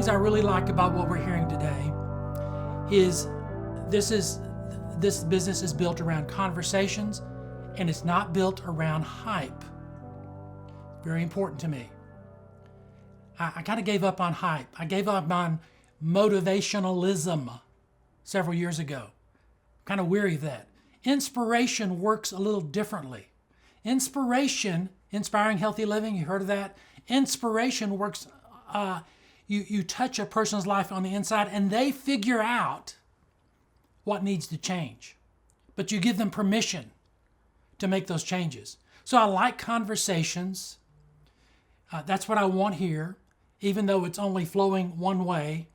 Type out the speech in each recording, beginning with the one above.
things I really like about what we're hearing today is this business is built around conversations, and it's not built around hype. Very important to me. I kind of gave up on hype. I gave up on motivationalism several years ago. I'm kind of weary of that. Inspiration works a little differently. Inspiring healthy living, you heard of that? Inspiration works, you touch a person's life on the inside and they figure out what needs to change. But you give them permission to make those changes. So I like conversations. That's what I want here, even though it's only flowing one way.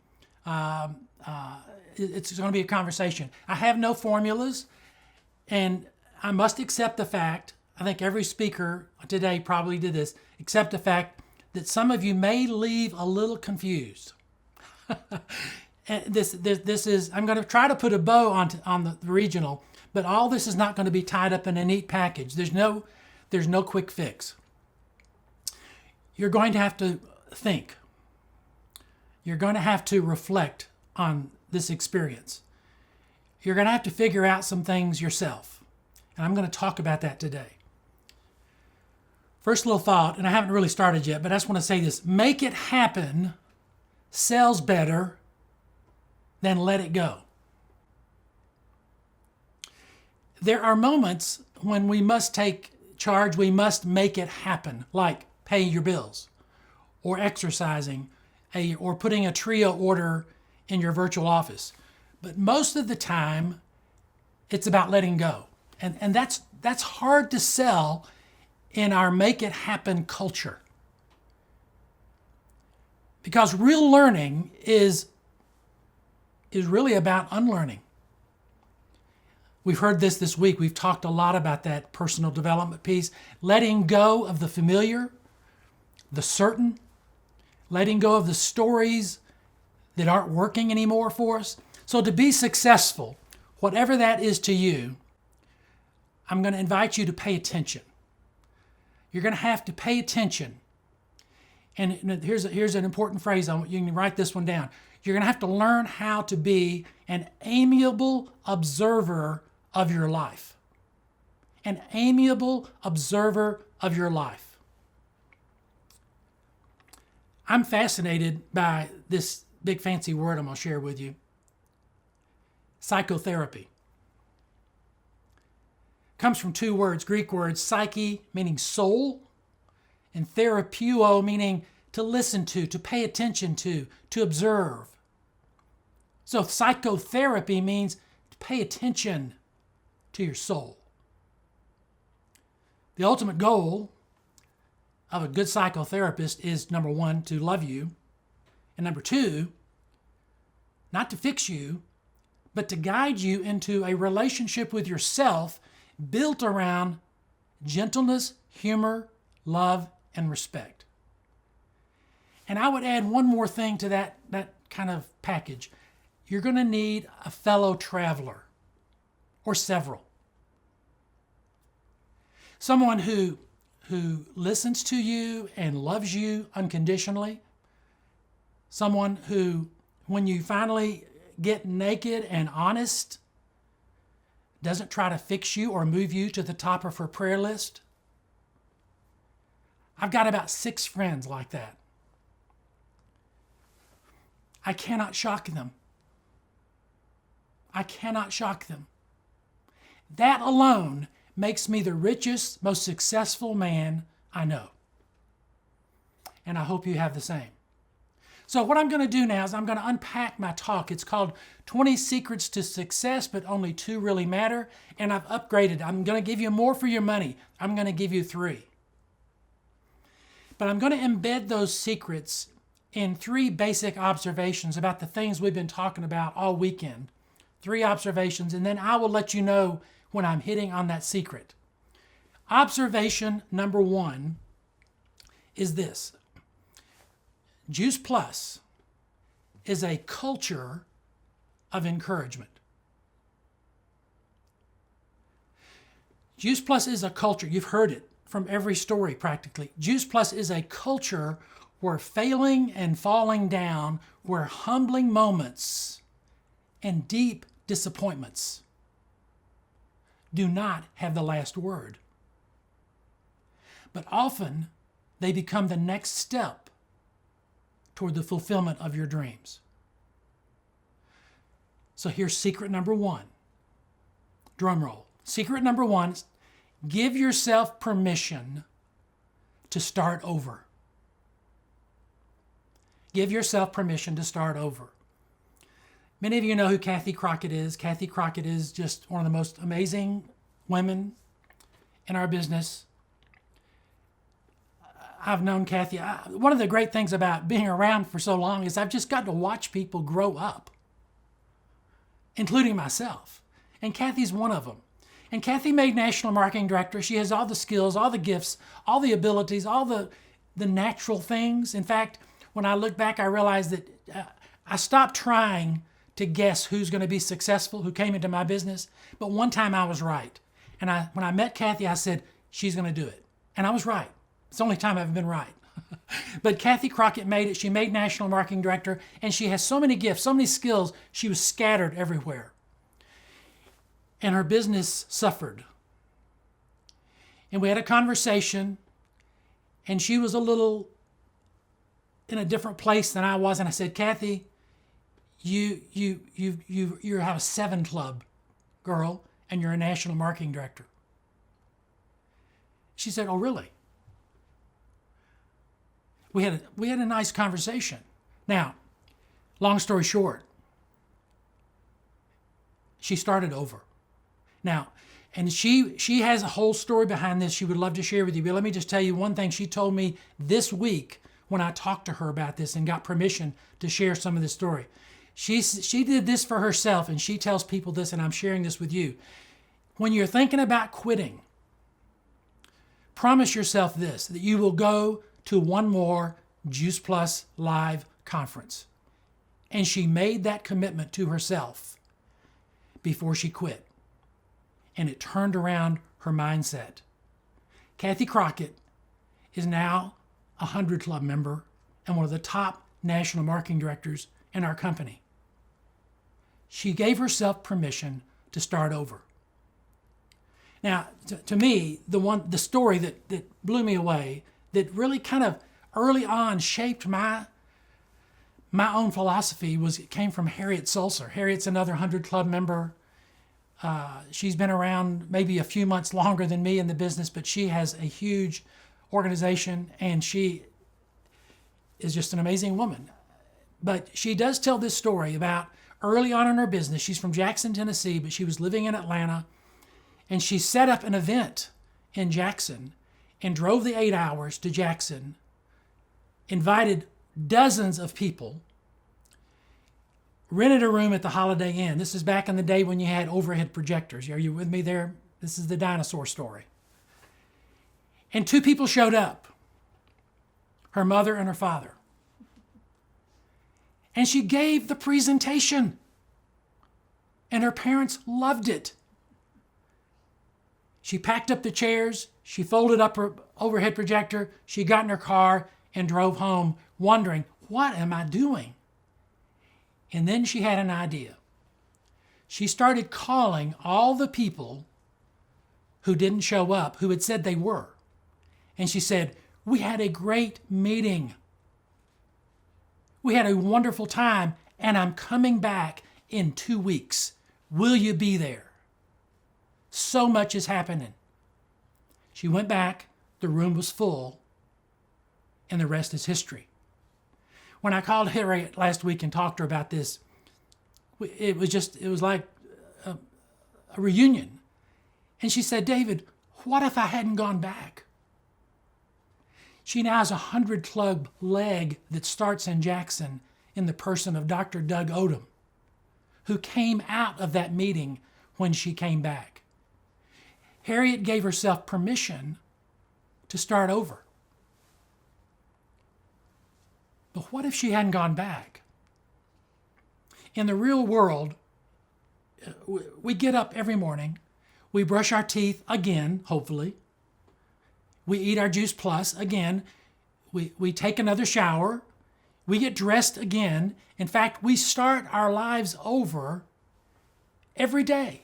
It's going to be a conversation. I have no formulas, and I must accept the fact, I think every speaker today probably did this, accept the fact that some of you may leave a little confused. This is, I'm going to try to put a bow on the regional, but all this is not going to be tied up in a neat package. There's no quick fix. You're going to have to think. You're going to have to reflect on this experience. You're going to have to figure out some things yourself. And I'm going to talk about that today. First little thought, and I haven't really started yet, but I just want to say this. Make it happen sells better than let it go. There are moments when we must take charge, we must make it happen, like paying your bills, or exercising, or putting a trio order in your virtual office. But most of the time, it's about letting go. And that's hard to sell in our make it happen culture. Because real learning is really about unlearning. We've heard this week. We've talked a lot about that personal development piece. Letting go of the familiar, the certain, letting go of the stories that aren't working anymore for us. So to be successful, whatever that is to you, I'm going to invite you to pay attention. You're going to have to pay attention. And here's an important phrase. You can write this one down. You're going to have to learn how to be an amiable observer of your life. An amiable observer of your life. I'm fascinated by this big fancy word I'm going to share with you. Psychotherapy. Comes from two words, Greek words, psyche, meaning soul, and therapeuo, meaning to listen to pay attention to observe. So psychotherapy means to pay attention to your soul. The ultimate goal of a good psychotherapist is, number one, to love you, and number two, not to fix you, but to guide you into a relationship with yourself built around gentleness, humor, love, and respect. And I would add one more thing to that kind of package. You're going to need a fellow traveler, or several. Someone who listens to you and loves you unconditionally. Someone who, when you finally get naked and honest, doesn't try to fix you or move you to the top of her prayer list. I've got about 6 friends like that. I cannot shock them. I cannot shock them. That alone makes me the richest, most successful man I know. And I hope you have the same. So what I'm going to do now is I'm going to unpack my talk. It's called 20 Secrets to Success, but only 2 really matter. And I've upgraded. I'm going to give you more for your money. I'm going to give you 3. But I'm going to embed those secrets in 3 basic observations about the things we've been talking about all weekend. 3 observations, and then I will let you know when I'm hitting on that secret. Observation number 1 is this. Juice Plus is a culture of encouragement. Juice Plus is a culture. You've heard it from every story practically. Juice Plus is a culture where failing and falling down, where humbling moments and deep disappointments do not have the last word. But often they become the next step toward the fulfillment of your dreams. So here's secret number one. Drum roll. Secret number one, give yourself permission to start over. Give yourself permission to start over. Many of you know who Kathy Crockett is. Kathy Crockett is just one of the most amazing women in our business. I've known Kathy. One of the great things about being around for so long is I've just got to watch people grow up, including myself. And Kathy's one of them. And Kathy made National Marketing Director. She has all the skills, all the gifts, all the abilities, all the natural things. In fact, when I look back, I realized that I stopped trying to guess who's going to be successful, who came into my business. But one time I was right. And when I met Kathy, I said, she's going to do it. And I was right. It's the only time I've been right. But Kathy Crockett made it. She made National Marketing Director. And she has so many gifts, so many skills. She was scattered everywhere. And her business suffered. And we had a conversation. And she was a little in a different place than I was. And I said, Kathy, you have a 7 Club girl, and you're a National Marketing Director. She said, oh, really? We had a nice conversation. Now, long story short, she started over. Now, and she has a whole story behind this she would love to share with you. But let me just tell you one thing she told me this week when I talked to her about this and got permission to share some of this story. She did this for herself, and she tells people this, and I'm sharing this with you. When you're thinking about quitting, promise yourself this, that you will go to one more Juice Plus live conference. And she made that commitment to herself before she quit. And it turned around her mindset. Kathy Crockett is now a 100 Club member and one of the top national marketing directors in our company. She gave herself permission to start over. Now, to me, the story that blew me away, that really kind of early on shaped my own philosophy, came from Harriet Sulzer. Harriet's another 100 Club member. She's been around maybe a few months longer than me in the business, but she has a huge organization, and she is just an amazing woman. But she does tell this story about early on in her business. She's from Jackson, Tennessee, but she was living in Atlanta, and she set up an event in Jackson and drove the 8 hours to Jackson, invited dozens of people, rented a room at the Holiday Inn. This is back in the day when you had overhead projectors. Are you with me there? This is the dinosaur story. And 2 people showed up, her mother and her father. And she gave the presentation. And her parents loved it. She packed up the chairs. She folded up her overhead projector. She got in her car and drove home wondering, what am I doing? And then she had an idea. She started calling all the people who didn't show up, who had said they were. And she said, we had a great meeting. We had a wonderful time, and I'm coming back in 2 weeks. Will you be there? So much is happening. She went back, the room was full, and the rest is history. When I called Harriet last week and talked to her about this, it was like a reunion. And she said, David, what if I hadn't gone back? She now has a 100 Club leg that starts in Jackson in the person of Dr. Doug Odom, who came out of that meeting when she came back. Harriet gave herself permission to start over. But what if she hadn't gone back? In the real world, we get up every morning, we brush our teeth again, hopefully. We eat our Juice Plus again. we take another shower, we get dressed again. In fact, we start our lives over every day.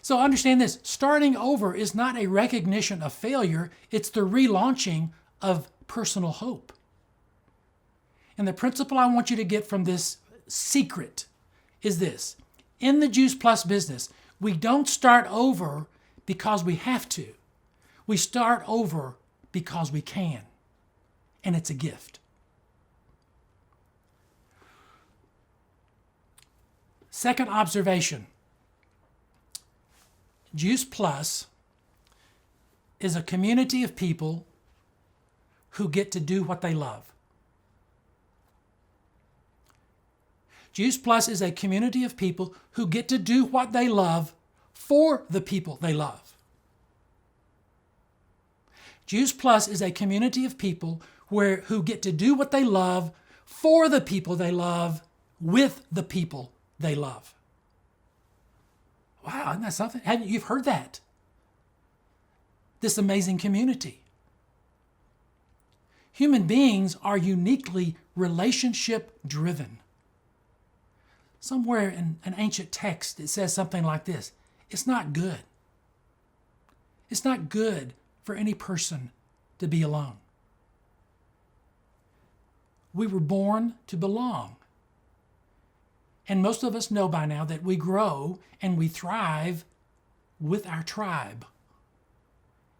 So understand this, starting over is not a recognition of failure, it's the relaunching of personal hope. And the principle I want you to get from this secret is this. In the Juice Plus business, we don't start over because we have to. We start over because we can. And it's a gift. Second observation. Juice Plus is a community of people who get to do what they love. Juice Plus is a community of people who get to do what they love for the people they love. Juice Plus is a community of people who get to do what they love for the people they love with the people they love. Wow, isn't that something? You've heard that. This amazing community. Human beings are uniquely relationship driven. Somewhere in an ancient text it says something like this. It's not good. It's not good for any person to be alone. We were born to belong. And most of us know by now that we grow and we thrive with our tribe,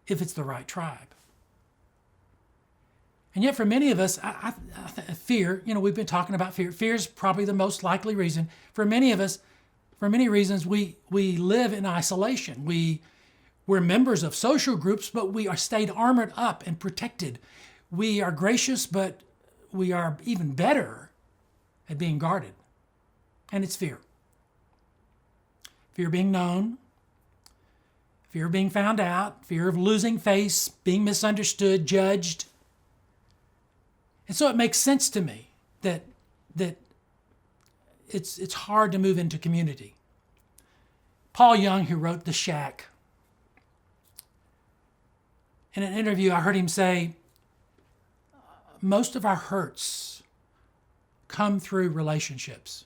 if it's the right tribe. And yet for many of us, fear, we've been talking about fear. Fear is probably the most likely reason. For many of us, for many reasons, we live in isolation. We're members of social groups, but we are stayed armored up and protected. We are gracious, but we are even better at being guarded. And it's fear. Fear of being known, fear of being found out, fear of losing face, being misunderstood, judged. And so it makes sense to me that it's hard to move into community. Paul Young, who wrote The Shack, in an interview I heard him say, most of our hurts come through relationships.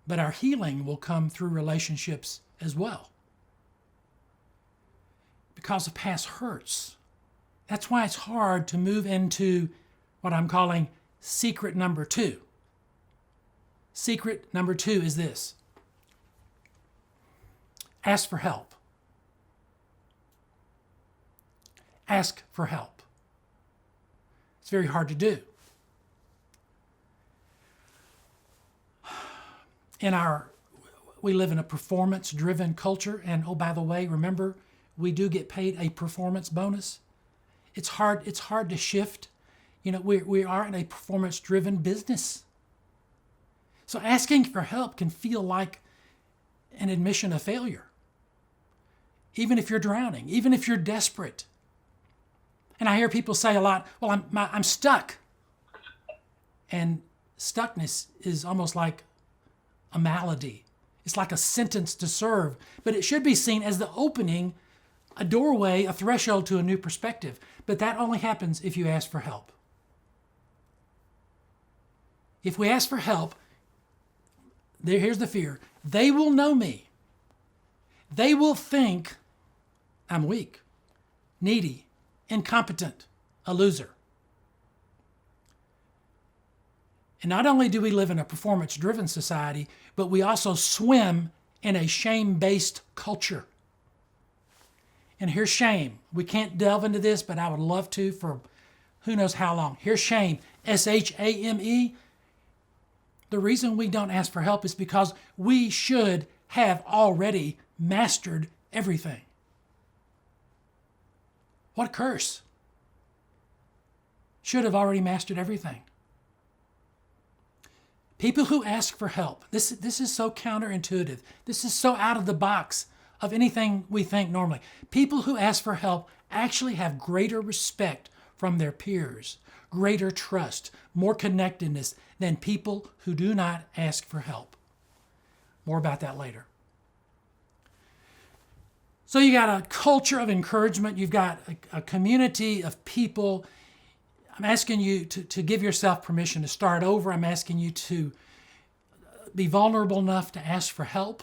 But our healing will come through relationships as well. Because of past hurts. That's why it's hard to move into what I'm calling secret number 2. Secret number 2 is this. Ask for help. Ask for help. It's very hard to do. We live in a performance-driven culture, and oh, by the way, remember, we do get paid a performance bonus. It's hard to shift. We are in a performance-driven business. So asking for help can feel like an admission of failure. Even if you're drowning, even if you're desperate. And I hear people say a lot, well, I'm stuck. And stuckness is almost like a malady. It's like a sentence to serve, but it should be seen as the opening, a doorway, a threshold to a new perspective. But that only happens if you ask for help. If we ask for help, here's the fear. They will know me. They will think I'm weak, needy, incompetent, a loser. And not only do we live in a performance-driven society, but we also swim in a shame-based culture. And here's shame. We can't delve into this, but I would love to for who knows how long. Here's shame, S-H-A-M-E. The reason we don't ask for help is because we should have already mastered everything. What a curse. Should have already mastered everything. People who ask for help, this is so counterintuitive. This is so out of the box of anything we think normally. People who ask for help actually have greater respect from their peers, greater trust, more connectedness than people who do not ask for help. More about that later. So you got a culture of encouragement. You've got a community of people. I'm asking you to give yourself permission to start over. I'm asking you to be vulnerable enough to ask for help.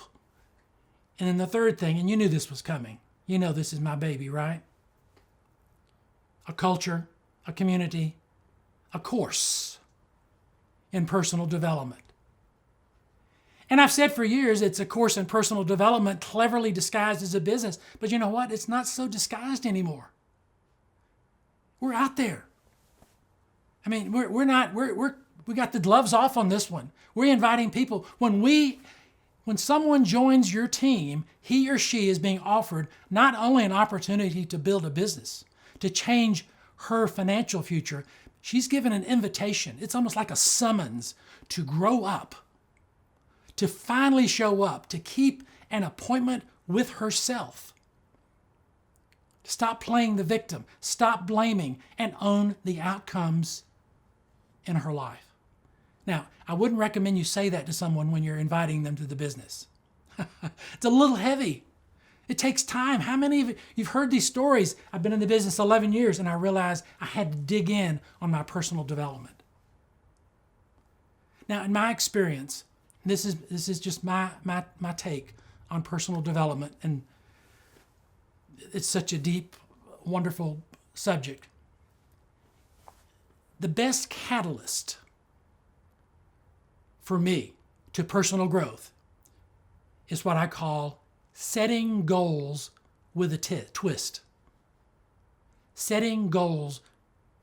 And then the third thing, and you knew this was coming. You know this is my baby, right? A culture, a community, a course in personal development. And I've said for years it's a course in personal development cleverly disguised as a business. But you know what? It's not so disguised anymore. We're out there. I mean, we got the gloves off on this one. We're inviting people. When someone joins your team, he or she is being offered not only an opportunity to build a business, to change her financial future, she's given an invitation. It's almost like a summons to grow up, to finally show up, to keep an appointment with herself. Stop playing the victim, stop blaming, and own the outcomes in her life. Now, I wouldn't recommend you say that to someone when you're inviting them to the business. It's a little heavy. It takes time. How many of you've heard these stories? I've been in the business 11 years and I realized I had to dig in on my personal development. Now, in my experience, this is just my take on personal development, and it's such a deep, wonderful subject. The best catalyst for me to personal growth is what I call setting goals with a twist. Setting goals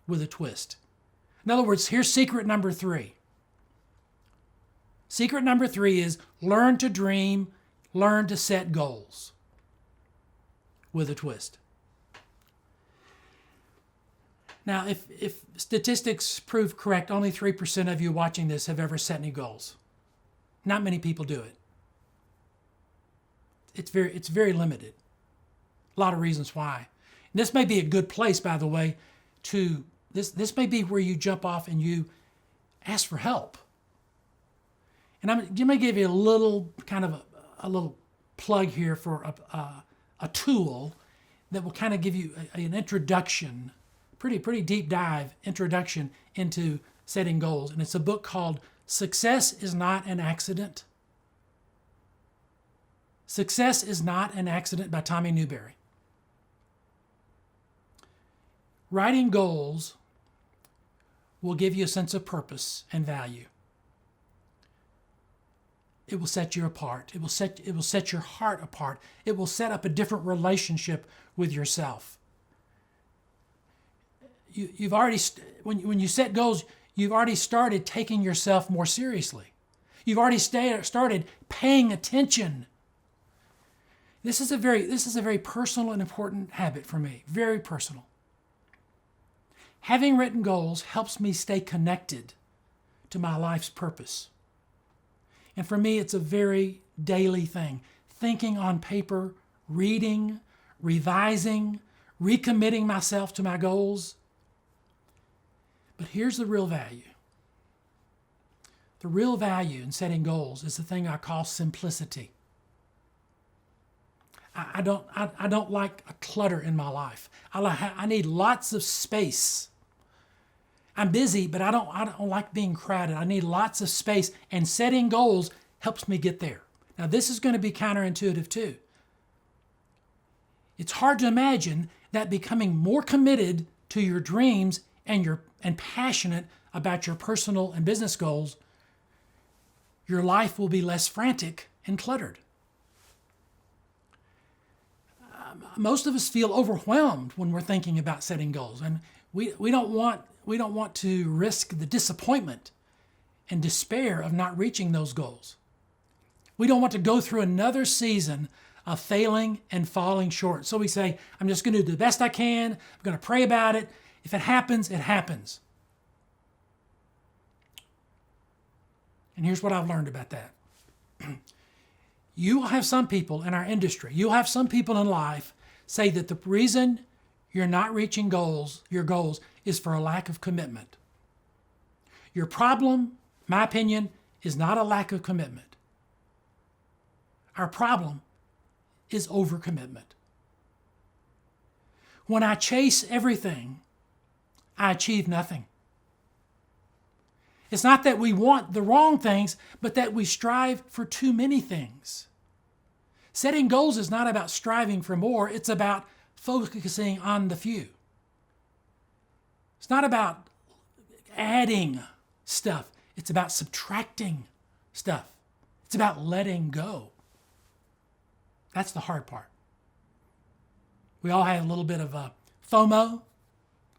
with a twist. In other words, here's secret number 3. Secret number 3 is learn to dream, learn to set goals with a twist. Now, if statistics prove correct, only 3% of you watching this have ever set any goals. Not many people do it. It's very limited. A lot of reasons why. And this may be a good place, by the way, this may be where you jump off and you ask for help. And I'm going to give you a little kind of a little plug here for a tool that will kind of give you an introduction, pretty deep dive introduction into setting goals. And it's a book called Success is Not an Accident. Success is Not an Accident by Tommy Newberry. Writing goals will give you a sense of purpose and value. It will set you apart. It will set your heart apart. It will set up a different relationship with yourself. You've already, when you set goals, you've already started taking yourself more seriously. You've already started paying attention. This is a very personal and important habit for me. Very personal. Having written goals helps me stay connected to my life's purpose. And for me, it's a very daily thing. Thinking on paper, reading, revising, recommitting myself to my goals. But here's the real value. The real value in setting goals is the thing I call simplicity. I don't like a clutter in my life. I need lots of space. I'm busy, but I don't like being crowded. I need lots of space, and setting goals helps me get there. Now, this is going to be counterintuitive too. It's hard to imagine that becoming more committed to your dreams and passionate about your personal and business goals, your life will be less frantic and cluttered. Most of us feel overwhelmed when we're thinking about setting goals, and we don't want to risk the disappointment and despair of not reaching those goals. We don't want to go through another season of failing and falling short. So we say, I'm just going to do the best I can. I'm going to pray about it. If it happens, it happens. And here's what I've learned about that. You will have some people in our industry, you'll have some people in life say that the reason you're not reaching your goals, is for a lack of commitment. Your problem, my opinion, is not a lack of commitment. Our problem is overcommitment. When I chase everything, I achieve nothing. It's not that we want the wrong things, but that we strive for too many things. Setting goals is not about striving for more, it's about focusing on the few. It's not about adding stuff, it's about subtracting stuff. It's about letting go. That's the hard part. We all have a little bit of a FOMO, a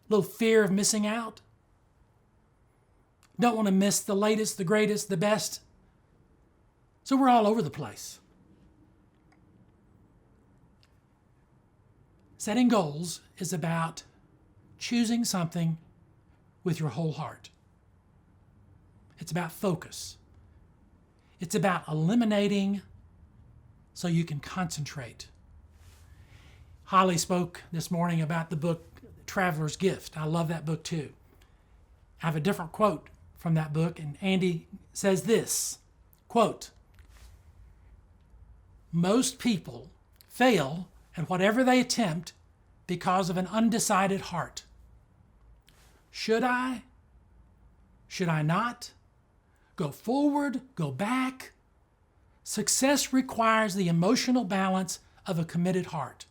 little fear of missing out. Don't want to miss the latest, the greatest, the best. So we're all over the place. Setting goals is about choosing something with your whole heart. It's about focus. It's about eliminating so you can concentrate. Holly spoke this morning about the book Traveler's Gift. I love that book too. I have a different quote from that book, and Andy says this, quote, "Most people fail at whatever they attempt because of an undecided heart. Should I? Should I not? Go forward, go back. Success requires the emotional balance of a committed heart.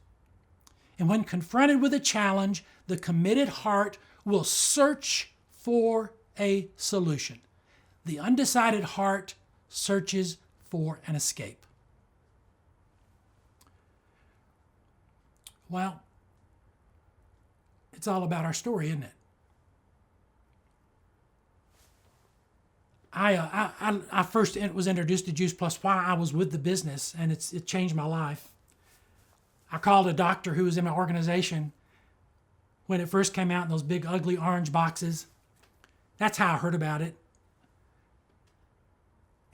And when confronted with a challenge, the committed heart will search for a solution. The undecided heart searches for an escape." Well, it's all about our story, isn't it? I first was introduced to Juice Plus while I was with the business, and it changed my life. I called a doctor who was in my organization when it first came out in those big ugly orange boxes. That's how I heard about it.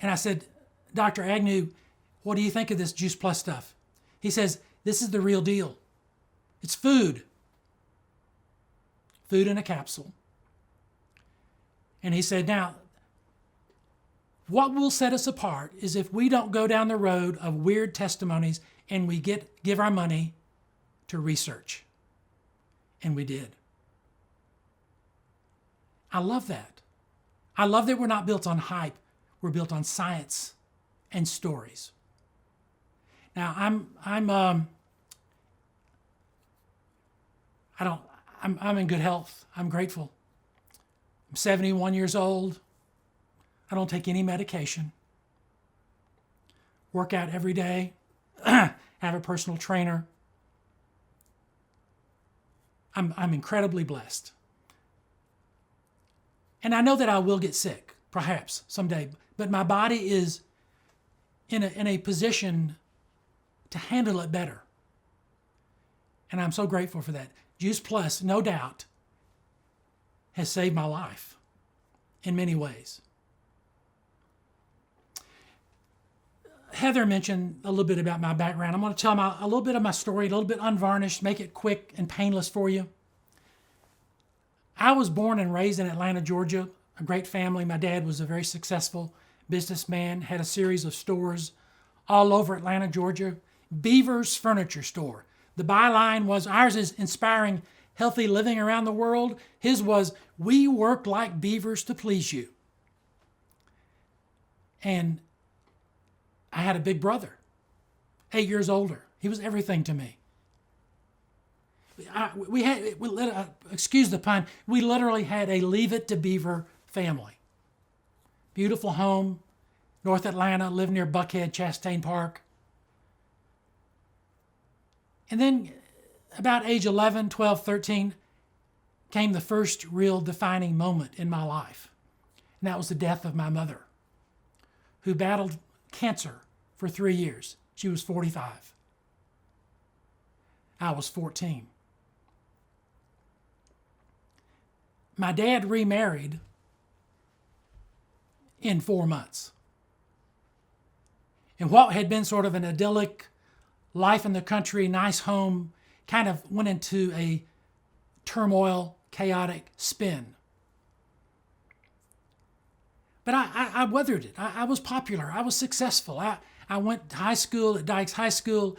And I said, "Dr. Agnew, what do you think of this Juice Plus stuff?" He says, "This is the real deal. It's food. Food in a capsule." And he said, "Now, what will set us apart is if we don't go down the road of weird testimonies and we give our money to research." And we did. I love that. I love that we're not built on hype. We're built on science and stories. Now, I'm in good health. I'm grateful. I'm 71 years old. I don't take any medication. Work out every day. Have a personal trainer. I'm incredibly blessed. And I know that I will get sick, perhaps someday, but my body is in a position to handle it better. And I'm so grateful for that. Juice Plus, no doubt, has saved my life in many ways. Heather mentioned a little bit about my background. I'm going to tell a little bit of my story, a little bit unvarnished, make it quick and painless for you. I was born and raised in Atlanta, Georgia, a great family. My dad was a very successful businessman, had a series of stores all over Atlanta, Georgia. Beavers Furniture Store. The byline was, ours is inspiring healthy living around the world. His was, we work like beavers to please you. And I had a big brother, 8 years older. He was everything to me. Excuse the pun, we literally had a Leave It to Beaver family. Beautiful home, North Atlanta, lived near Buckhead, Chastain Park. And then about age 11, 12, 13, came the first real defining moment in my life. And that was the death of my mother, who battled cancer for 3 years. She was 45. I was 14. My dad remarried in 4 months. And what had been sort of an idyllic life in the country, nice home, kind of went into a turmoil, chaotic spin. But I weathered it. I was popular. I was successful. I went to high school at Dykes High School.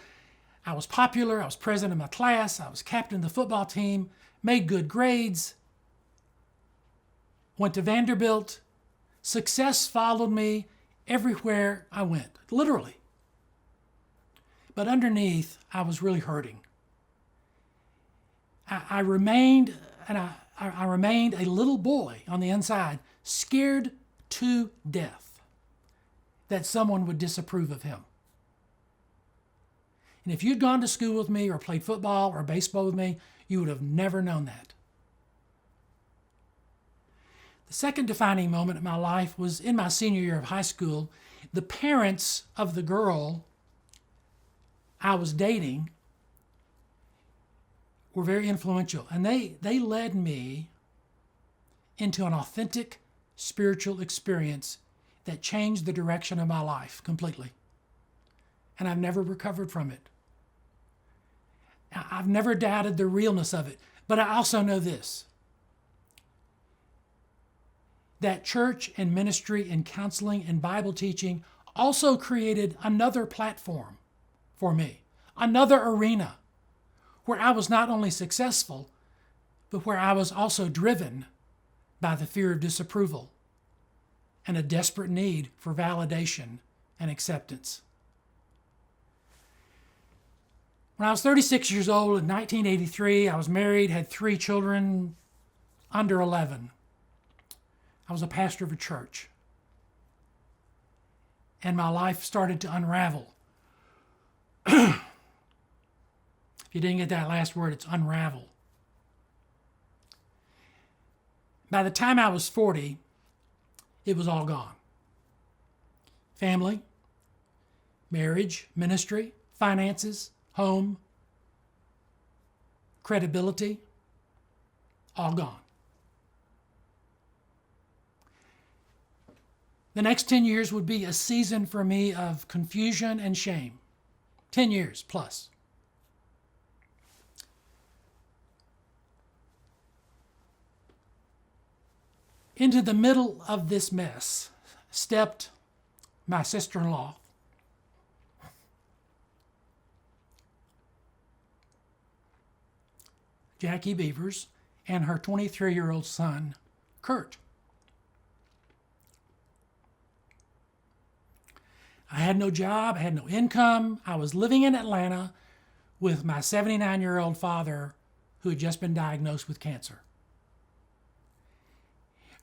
I was popular. I was president of my class. I was captain of the football team, made good grades, went to Vanderbilt. Success followed me everywhere I went, literally. But underneath, I was really hurting. I remained a little boy on the inside, scared to death that someone would disapprove of him. And if you'd gone to school with me or played football or baseball with me, you would have never known that. The second defining moment in my life was in my senior year of high school. The parents of the girl I was dating were very influential, and they led me into an authentic spiritual experience that changed the direction of my life completely. And I've never recovered from it. I've never doubted the realness of it. But I also know this, that church and ministry and counseling and Bible teaching also created another platform for me, another arena where I was not only successful, but where I was also driven by the fear of disapproval and a desperate need for validation and acceptance. When I was 36 years old in 1983, I was married, had 3 children under 11. I was a pastor of a church. And my life started to unravel. If you didn't get that last word, it's unravel. By the time I was 40, it was all gone. Family, marriage, ministry, finances, home, credibility, all gone. The next 10 years would be a season for me of confusion and shame. 10 years plus. Into the middle of this mess stepped my sister-in-law, Jackie Beavers, and her 23-year-old son, Kurt. I had no job, I had no income. I was living in Atlanta with my 79-year-old father who had just been diagnosed with cancer.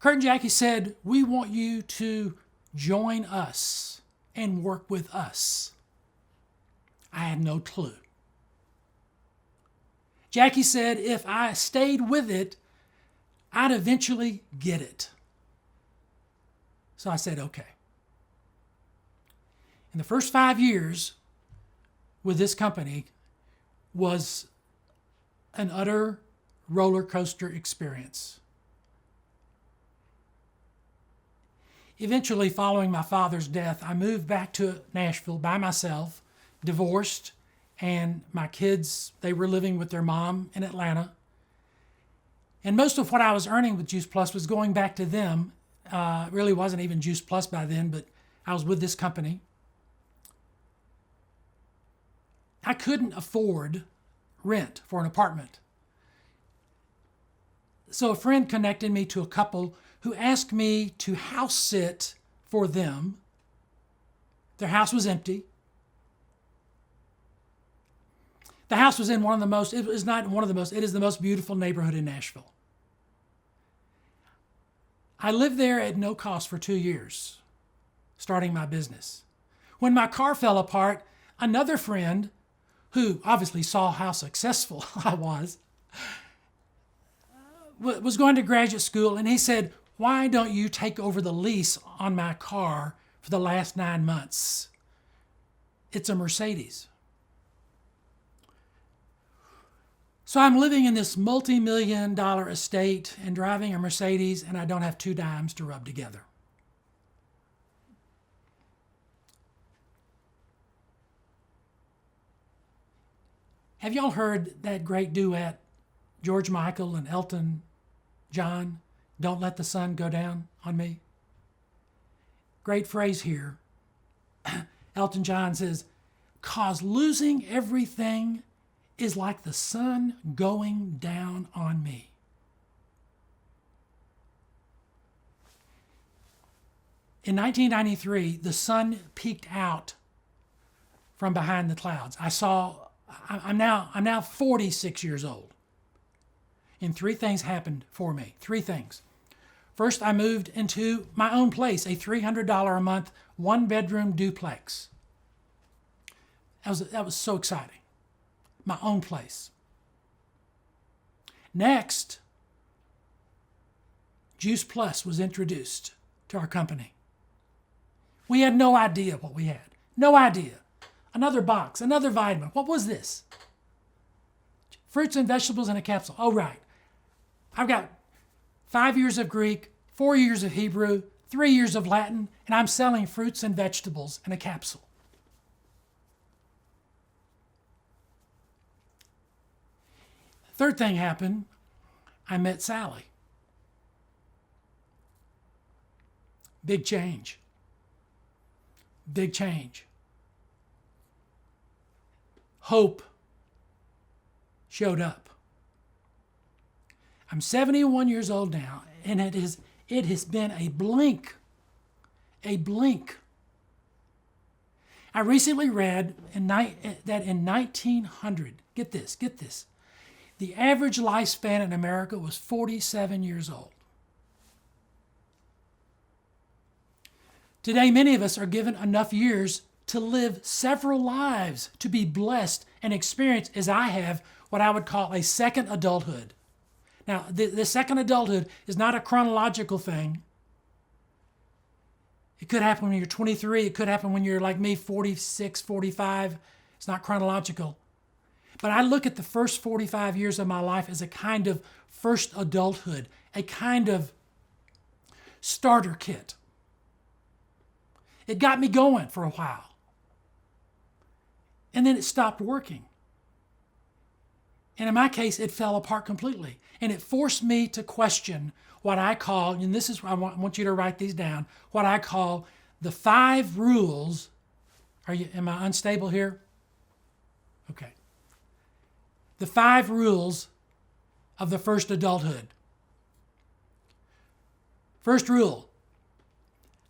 Kurt and Jackie said, "We want you to join us and work with us." I had no clue. Jackie said if I stayed with it, I'd eventually get it. So I said, okay. And the first 5 years with this company was an utter roller coaster experience. Eventually, following my father's death, I moved back to Nashville by myself, divorced, and my kids, they were living with their mom in Atlanta. And most of what I was earning with Juice Plus was going back to them. It really wasn't even Juice Plus by then, but I was with this company. I couldn't afford rent for an apartment. So a friend connected me to a couple who asked me to house sit for them. Their house was empty. The house was in one of the most, it is not one of the most, it is the most beautiful neighborhood in Nashville. I lived there at no cost for 2 years, starting my business. When my car fell apart, another friend, who obviously saw how successful I was going to graduate school, and he said, "Why don't you take over the lease on my car for the last 9 months? It's a Mercedes." So I'm living in this multi-million-dollar estate and driving a Mercedes, and I don't have 2 dimes to rub together. Have y'all heard that great duet, George Michael and Elton John, "Don't Let the Sun Go Down on Me"? Great phrase here. Elton John says, Because losing everything is like the sun going down on me. In 1993, the sun peeked out from behind the clouds. I'm now 46 years old. And three things happened for me. Three things. First, I moved into my own place, a $300 a month, one-bedroom duplex. That was so exciting. My own place. Next, Juice Plus was introduced to our company. We had no idea what we had. No idea. Another box, another vitamin. What was this? Fruits and vegetables in a capsule. Oh, right. I've got 5 years of Greek, 4 years of Hebrew, 3 years of Latin, and I'm selling fruits and vegetables in a capsule. Third thing happened, I met Sally. Big change. Big change. Hope showed up. I'm 71 years old now, and it has been a blink. A blink. I recently read that in 1900, get this, the average lifespan in America was 47 years old. Today, many of us are given enough years to live several lives, to be blessed and experience, as I have, what I would call a second adulthood. Now, the second adulthood is not a chronological thing. It could happen when you're 23. It could happen when you're like me, 46, 45. It's not chronological. But I look at the first 45 years of my life as a kind of first adulthood, a kind of starter kit. It got me going for a while. And then it stopped working. And in my case, it fell apart completely. And it forced me to question what I call, and this is, I want you to write these down, what I call the 5 rules. Am I unstable here? Okay. The 5 rules of the first adulthood. First rule,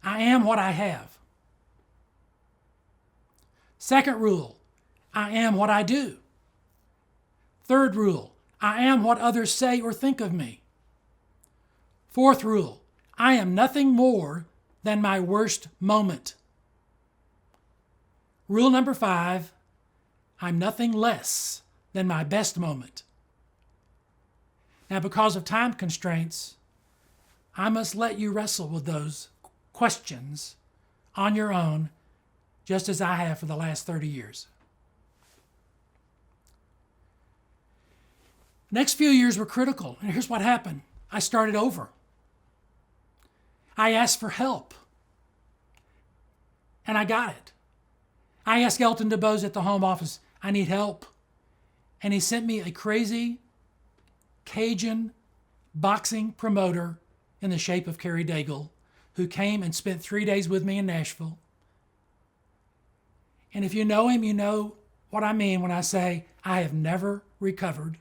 I am what I have. Second rule, I am what I do. Third rule, I am what others say or think of me. Fourth rule, I am nothing more than my worst moment. Rule number 5, I'm nothing less than my best moment. Now, because of time constraints, I must let you wrestle with those questions on your own, just as I have for the last 30 years. Next few years were critical, and here's what happened. I started over. I asked for help, and I got it. I asked Elton DeBose at the home office, I need help. And he sent me a crazy Cajun boxing promoter in the shape of Kerry Daigle, who came and spent 3 days with me in Nashville. And if you know him, you know what I mean when I say I have never recovered.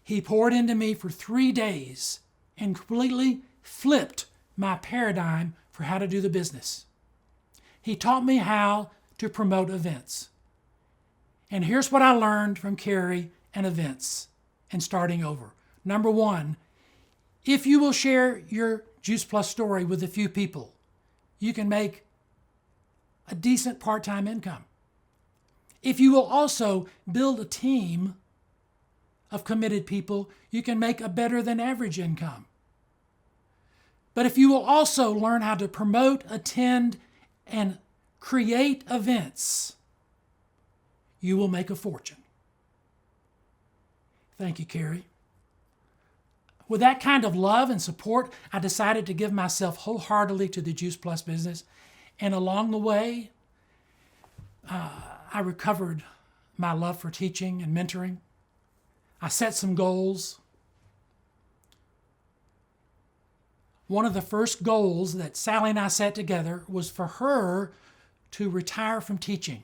He poured into me for 3 days and completely flipped my paradigm for how to do the business. He taught me how to promote events. And here's what I learned from Kerry and events and starting over. Number 1, if you will share your Juice Plus story with a few people, you can make a decent part-time income. If you will also build a team of committed people, you can make a better than average income. But if you will also learn how to promote, attend, and create events, you will make a fortune. Thank you, Kerry. With that kind of love and support, I decided to give myself wholeheartedly to the Juice Plus business. And along the way, I recovered my love for teaching and mentoring. I set some goals. one of the first goals that Sally and I set together was for her to retire from teaching.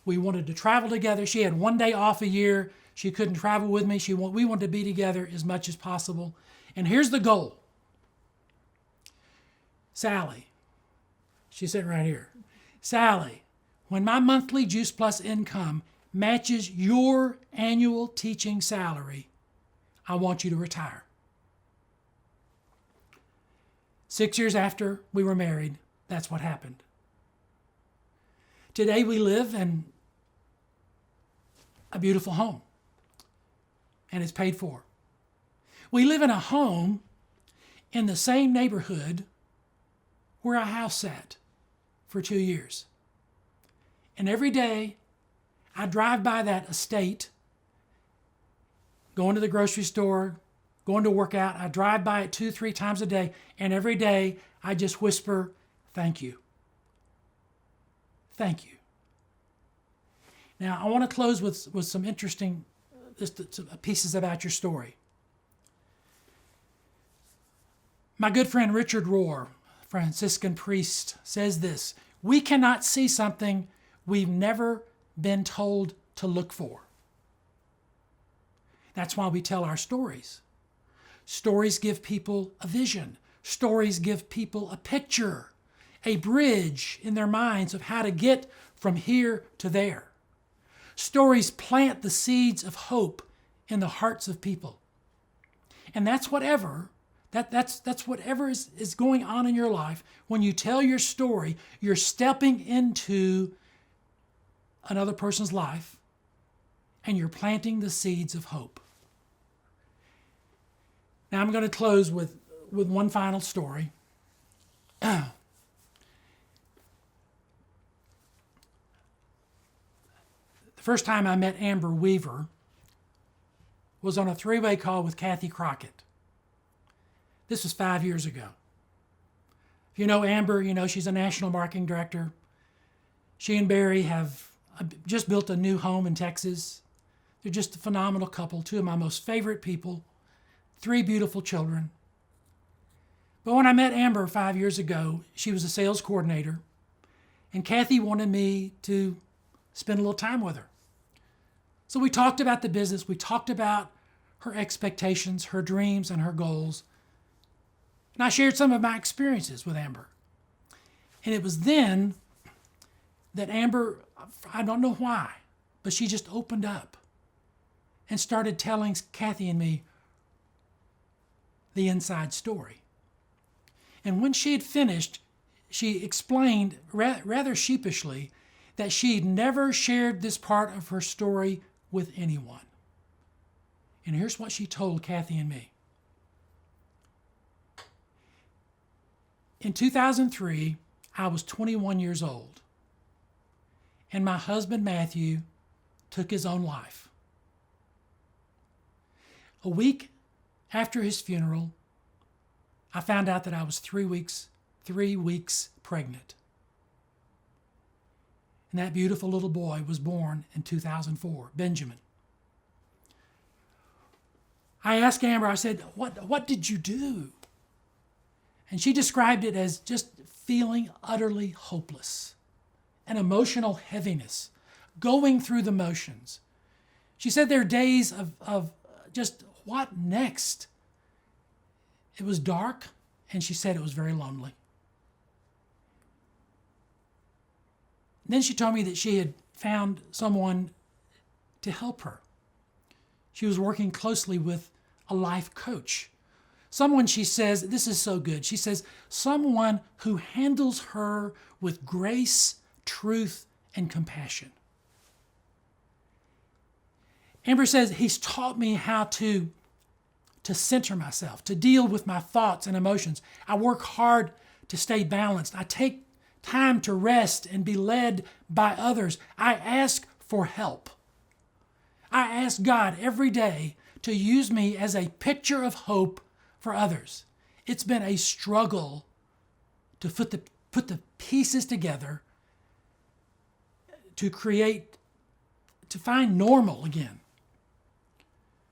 We wanted to travel together. She had one day off a year. She couldn't travel with me. We wanted to be together as much as possible. And here's the goal. Sally, she's sitting right here. Sally, when my monthly Juice Plus income matches your annual teaching salary, I want you to retire. 6 years after we were married, that's what happened. Today we live in a beautiful home, and it's paid for. We live in a home in the same neighborhood where our house sat for 2 years. And every day I drive by that estate, going to the grocery store, going to work out. I drive by it 2-3 times a day, and every day I just whisper, thank you. Thank you. Now, I want to close with some interesting pieces about your story. My good friend Richard Rohr, Franciscan priest, says this: we cannot see something we've never been told to look for. That's why we tell our stories. Stories give people a vision. Stories give people a picture, a bridge in their minds of how to get from here to there. Stories plant the seeds of hope in the hearts of people. And that's whatever is going on in your life. When you tell your story, you're stepping into another person's life and you're planting the seeds of hope. Now I'm going to close with one final story. The first time I met Amber Weaver was on a 3-way call with Kathy Crockett. This was 5 years ago. If you know Amber, you know she's a national marketing director. She and Barry have just built a new home in Texas. They're just a phenomenal couple, two of my most favorite people, 3 beautiful children. But when I met Amber 5 years ago, she was a sales coordinator, and Kathy wanted me to spend a little time with her. So we talked about the business, we talked about her expectations, her dreams, and her goals. And I shared some of my experiences with Amber. And it was then that Amber, I don't know why, but she just opened up and started telling Kathy and me the inside story. And when she had finished, she explained rather sheepishly that she'd never shared this part of her story with anyone. And here's what she told Kathy and me. In 2003, I was 21 years old, and my husband Matthew took his own life. A week after his funeral, I found out that I was 3 weeks pregnant. And that beautiful little boy was born in 2004, Benjamin. I asked Amber, I said, what did you do? And she described it as just feeling utterly hopeless, an emotional heaviness, going through the motions. She said there are days of just what next? It was dark, and she said it was very lonely. Then she told me that she had found someone to help her. She was working closely with a life coach. Someone, she says, this is so good. She says, someone who handles her with grace, truth, and compassion. Amber says, he's taught me how to center myself, to deal with my thoughts and emotions. I work hard to stay balanced. I take time to rest and be led by others. I ask for help. I ask God every day to use me as a picture of hope for others. It's been a struggle to put the pieces together to find normal again.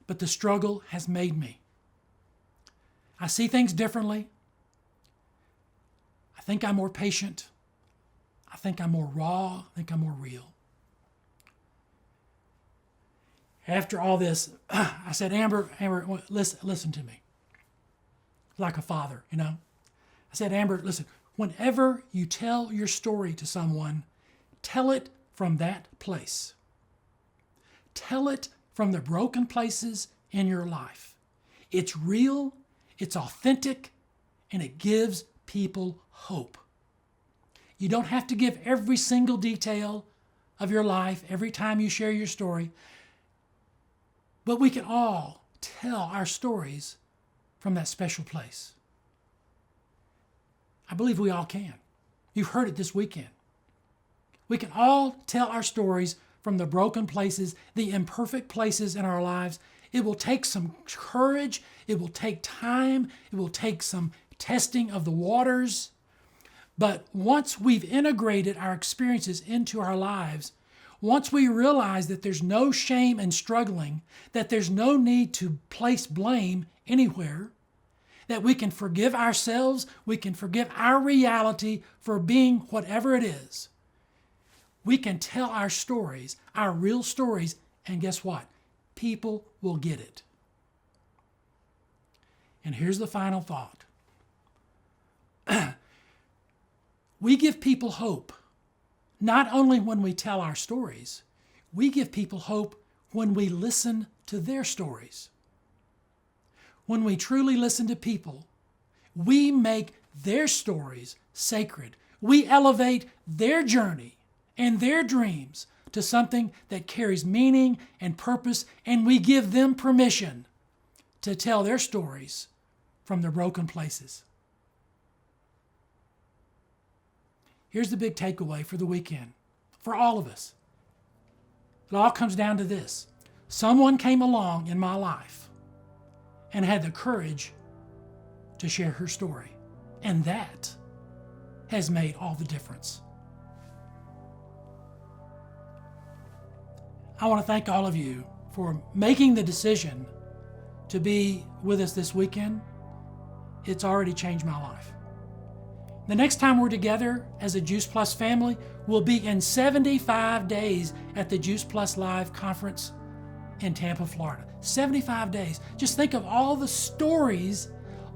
But the struggle has made me. I see things differently. I think I'm more patient. I think I'm more raw. I think I'm more real. After all this, I said, Amber, listen to me. Like a father, you know. I said, Amber, listen, whenever you tell your story to someone, tell it from that place. Tell it from the broken places in your life. It's real, it's authentic, and it gives people hope. You don't have to give every single detail of your life every time you share your story, but we can all tell our stories from that special place. I believe we all can. You've heard it this weekend. We can all tell our stories from the broken places, the imperfect places in our lives. It will take some courage. It will take time. It will take some testing of the waters. But once we've integrated our experiences into our lives, once we realize that there's no shame in struggling, that there's no need to place blame anywhere, that we can forgive ourselves, we can forgive our reality for being whatever it is, we can tell our stories, our real stories, and guess what? People will get it. And here's the final thought. We give people hope, not only when we tell our stories, we give people hope when we listen to their stories. When we truly listen to people, we make their stories sacred. We elevate their journey and their dreams to something that carries meaning and purpose, and we give them permission to tell their stories from the broken places. Here's the big takeaway for the weekend, for all of us. It all comes down to this. Someone came along in my life and had the courage to share her story. And that has made all the difference. I want to thank all of you for making the decision to be with us this weekend. It's already changed my life. The next time we're together as a Juice Plus family, we'll be in 75 days at the Juice Plus Live conference in Tampa, Florida. 75 days. Just think of all the stories,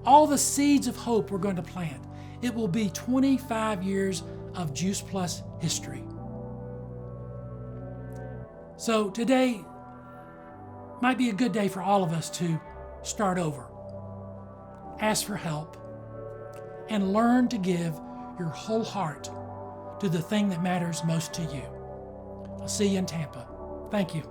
all the seeds of hope we're going to plant. It will be 25 years of Juice Plus history. So today might be a good day for all of us to start over, ask for help, and learn to give your whole heart to the thing that matters most to you. I'll see you in Tampa. Thank you.